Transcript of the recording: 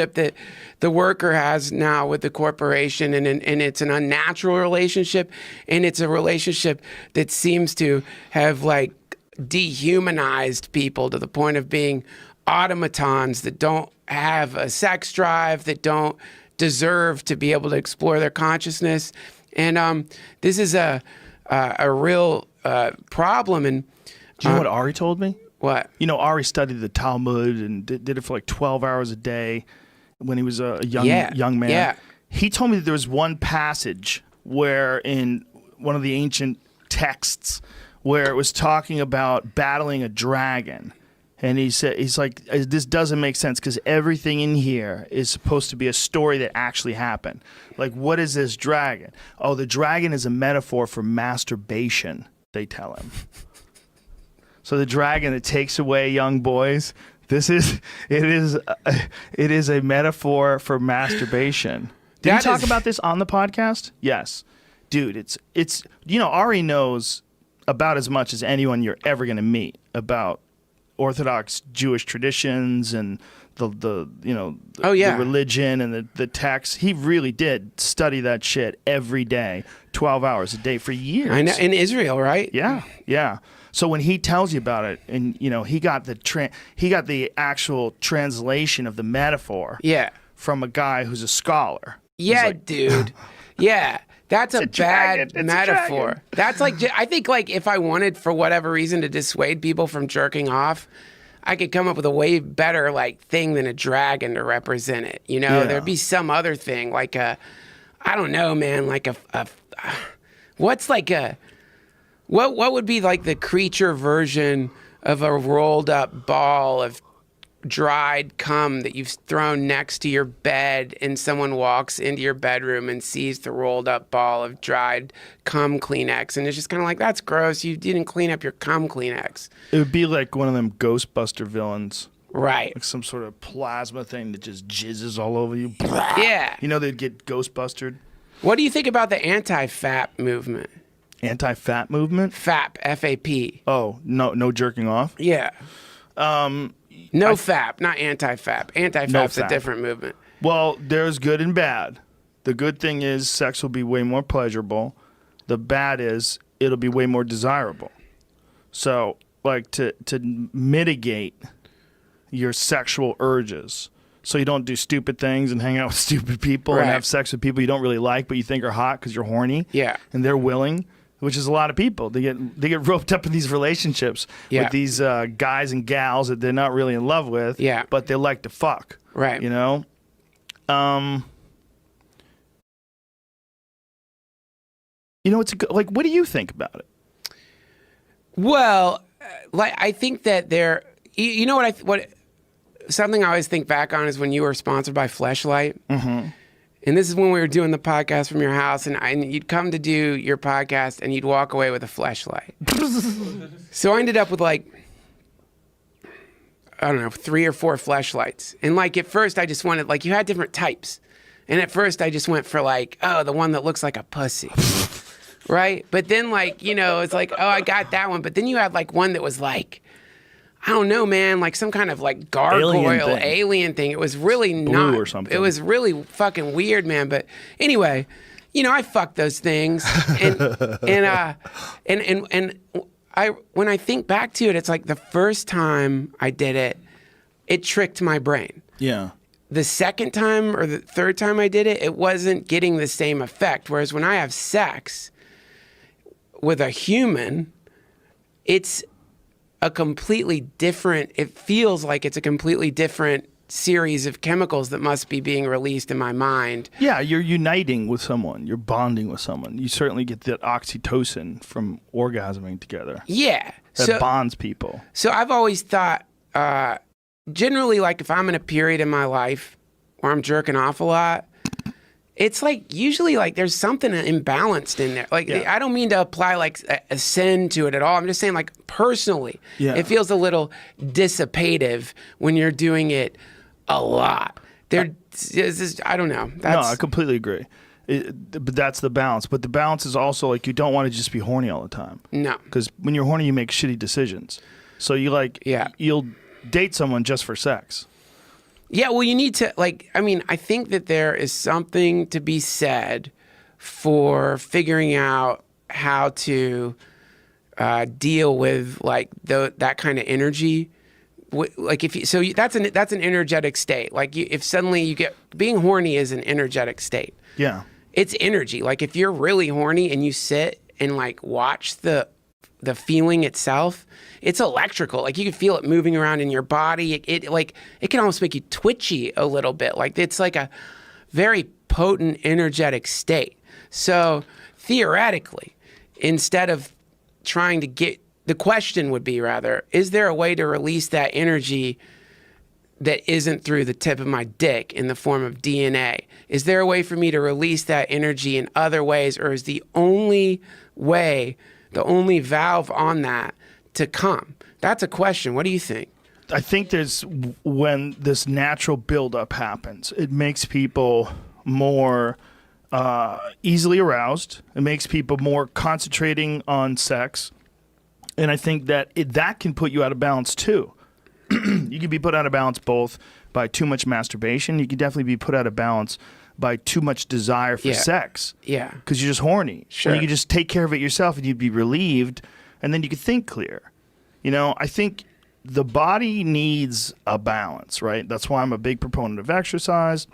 that the worker has now with the corporation, and it's an unnatural relationship, and it's a relationship that seems to have like dehumanized people to the point of being automatons that don't have a sex drive, that don't deserve to be able to explore their consciousness. And this is a real problem. And do you know what Ari told me? What? You know, Ari studied the Talmud and did it for like 12 hours a day when he was a young man. Yeah. He told me that there was one passage where in one of the ancient texts where it was talking about battling a dragon. And he said, he's like, this doesn't make sense because everything in here is supposed to be a story that actually happened. Like, what is this dragon? Oh, the dragon is a metaphor for masturbation, they tell him. So the dragon that takes away young boys, it is a metaphor for masturbation. Did you talk about this on the podcast? Yes. Dude, it's Ari knows about as much as anyone you're ever going to meet about Orthodox Jewish traditions and the religion and the text. He really did study that shit every day, 12 hours a day for years. I know, in Israel, right? Yeah. So when he tells you about it, and he got the actual translation of the metaphor from a guy who's a scholar. Yeah, like, dude. Yeah. That's a bad metaphor. That's like, I think like if I wanted for whatever reason to dissuade people from jerking off, I could come up with a way better like thing than a dragon to represent it. There'd be some other thing like I don't know, man, like what would be like the creature version of a rolled up ball of dried cum that you've thrown next to your bed, and someone walks into your bedroom and sees the rolled up ball of dried cum Kleenex, and it's just kind of like, that's gross, you didn't clean up your cum Kleenex. It would be like one of them Ghostbuster villains. Right. Like some sort of plasma thing that just jizzes all over you. Yeah. They'd get Ghostbustered. What do you think about the anti-FAP movement? Anti-fat movement? FAP, F-A-P. Oh, no jerking off? Yeah. No FAP, not anti-FAP. Anti-FAP's a different movement. Well, there's good and bad. The good thing is sex will be way more pleasurable. The bad is it'll be way more desirable. So, like, to mitigate your sexual urges, so you don't do stupid things and hang out with stupid people and have sex with people you don't really like but you think are hot because you're horny. Yeah. And they're willing. Which is a lot of people. They get roped up in these relationships with these guys and gals that they're not really in love with, but they like to fuck. Right. It's like, what do you think about it? Well, like I think that what something I always think back on is when you were sponsored by Fleshlight. Mm-hmm. And this is when we were doing the podcast from your house, and you'd come to do your podcast, and you'd walk away with a fleshlight. So I ended up with like, I don't know, 3 or 4 fleshlights. And like at first I just wanted, like you had different types. And at first I just went for like, oh, the one that looks like a pussy. Right? But then like, it's like, oh, I got that one. But then you had like one that was like, I don't know, man, like some kind of like gargoyle alien thing. It was really blue or something. It was really fucking weird, man. But anyway, I fucked those things, and when I think back to it, it's like the first time I did it, it tricked my brain. Yeah. The second time or the third time I did it, it wasn't getting the same effect. Whereas when I have sex with a human, it feels like it's a completely different series of chemicals that must be being released in my mind. Yeah, you're uniting with someone. You're bonding with someone. You certainly get that oxytocin from orgasming together. Yeah. That bonds people. So I've always thought, generally, like if I'm in a period in my life where I'm jerking off a lot, it's like usually like there's something imbalanced in there. Like I don't mean to apply like a sin to it at all. I'm just saying like personally, it feels a little dissipative when you're doing it a lot. I don't know. No, I completely agree. But that's the balance. But the balance is also like you don't want to just be horny all the time. No. Because when you're horny, you make shitty decisions. So you'll date someone just for sex. Yeah, well, you need to, like, I mean, I think that there is something to be said for figuring out how to deal with, like, that kind of energy. Like, if you, so you, that's an energetic state. Like, if suddenly you get, being horny is an energetic state. Yeah. It's energy. Like, if you're really horny and you sit and, like, watch the feeling itself, it's electrical. Like, you can feel it moving around in your body. It can almost make you twitchy a little bit. Like, it's like a very potent energetic state. So theoretically, instead of trying to get, the question would be rather, is there a way to release that energy that isn't through the tip of my dick in the form of DNA? Is there a way for me to release that energy in other ways, or is the only way, the only valve on that to come? That's a question. What do you think? I think when this natural buildup happens, it makes people more easily aroused. It makes people more concentrating on sex. And I think that that can put you out of balance too. You can be put out of balance both by too much masturbation. You can definitely be put out of balance by too much desire for sex. Yeah. Because you're just horny. Sure. And you can just take care of it yourself and you'd be relieved, and then you could think clear. You know, I think the body needs a balance, right? That's why I'm a big proponent of exercise.